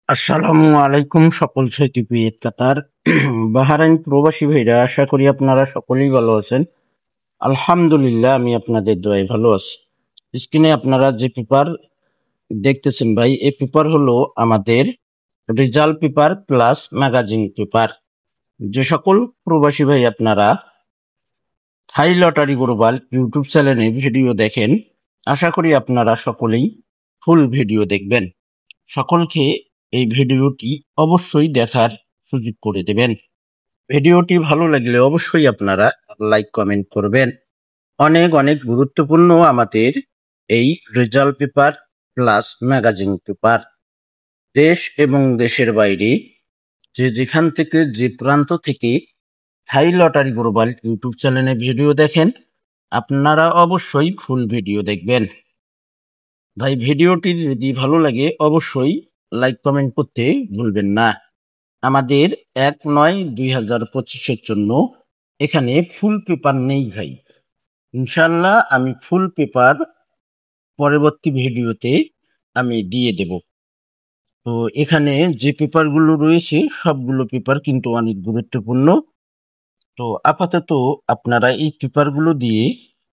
আসসালামু আলাইকুম সকল সৈতিকুয়েত কাতার বাহারাইন প্রবাসী ভাইরা, আশা করি আপনারা সকলেই ভালো আছেন। আলহামদুলিল্লাহ, আমি আপনাদের দোয়ায় ভালো আছি। স্ক্রিনে আপনারা যে পেপার দেখতেছেন ভাই, এই পেপার হলো আমাদের result paper plus magazine paper. যে সকল প্রবাসী ভাই আপনারা থাই লটারি গ্লোবাল ইউটিউব চ্যানেলে ভিডিও দেখেন, আশা করি আপনারা সকলেই ফুল ভিডিও দেখবেন। সকলকে এই ভিডিওটি অবশ্যই দেখার সুযোগ করে দেবেন। ভিডিওটি ভালো লাগলে অবশ্যই আপনারা লাইক কমেন্ট করবেন। অনেক অনেক গুরুত্বপূর্ণ আমাদের এই result paper plus magazine paper. দেশ এবং দেশের বাইরে যেখান থেকে যে প্রান্ত থেকে থাই লটারি গ্লোবাল ইউটিউব চ্যানেলে ভিডিও দেখেন, আপনারা অবশ্যই ফুল ভিডিও দেখবেন। ভাই, ভিডিওটি যদি ভালো লাগে অবশ্যই লাইক কমেন্ট করতে ভুলবেন না। আমাদের 1/9/2025 জন্য এখানে ফুল পেপার নেই ভাই। ইনশাল্লাহ আমি ফুল পেপার পরবর্তী ভিডিওতে আমি দিয়ে দেব। তো এখানে যে পেপারগুলো রয়েছে সবগুলো পেপার কিন্তু অনেক গুরুত্বপূর্ণ। তো আপাতত আপনারা এই পেপারগুলো দিয়ে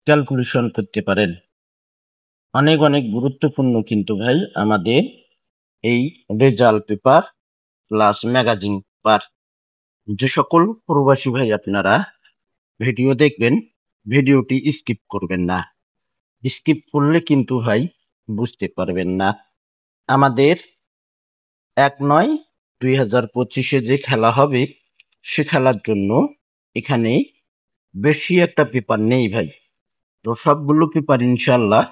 ক্যালকুলেশন করতে পারেন। অনেক অনেক গুরুত্বপূর্ণ কিন্তু ভাই আমাদের এই result paper plus magazine paper. যে সকল প্রবাসী ভাই আপনারা ভিডিও দেখবেন, ভিডিওটি স্কিপ করবেন না। স্কিপ করলে কিন্তু ভাই বুঝতে পারবেন না। আমাদের 1/9/2025 যে খেলা হবে সে খেলার জন্য এখানে বেশি একটা পেপার নেই ভাই। তো সবগুলো পেপার ইনশাল্লাহ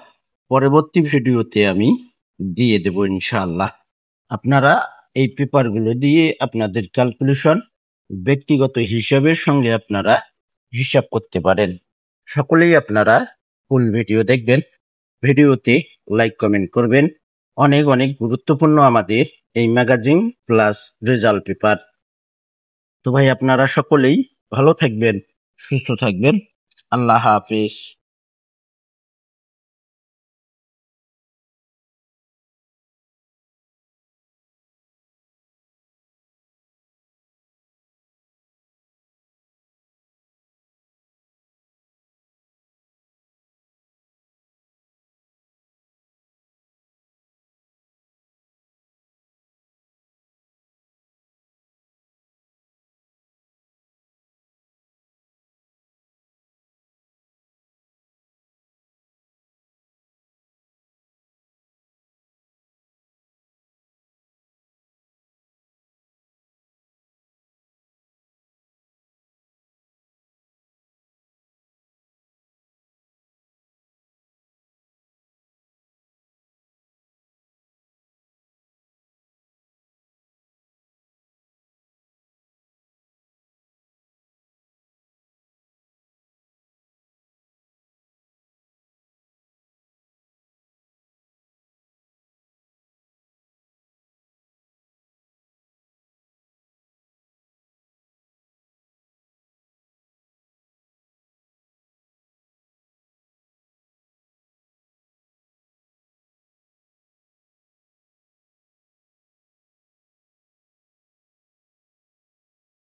পরবর্তী ভিডিওতে আমি দিয়ে দেব ইনশাল্লাহ। আপনারা এই পেপারগুলো দিয়ে আপনাদের ক্যালকুলেশন ব্যক্তিগত হিসাবের সঙ্গে আপনারা হিসাব করতে পারেন। সকলেই আপনারা ফুল ভিডিও দেখবেন, ভিডিওতে লাইক কমেন্ট করবেন। অনেক অনেক গুরুত্বপূর্ণ আমাদের এই ম্যাগাজিন প্লাস রেজাল্ট পেপার। তো ভাই, আপনারা সকলেই ভালো থাকবেন, সুস্থ থাকবেন। আল্লাহ হাফেজ।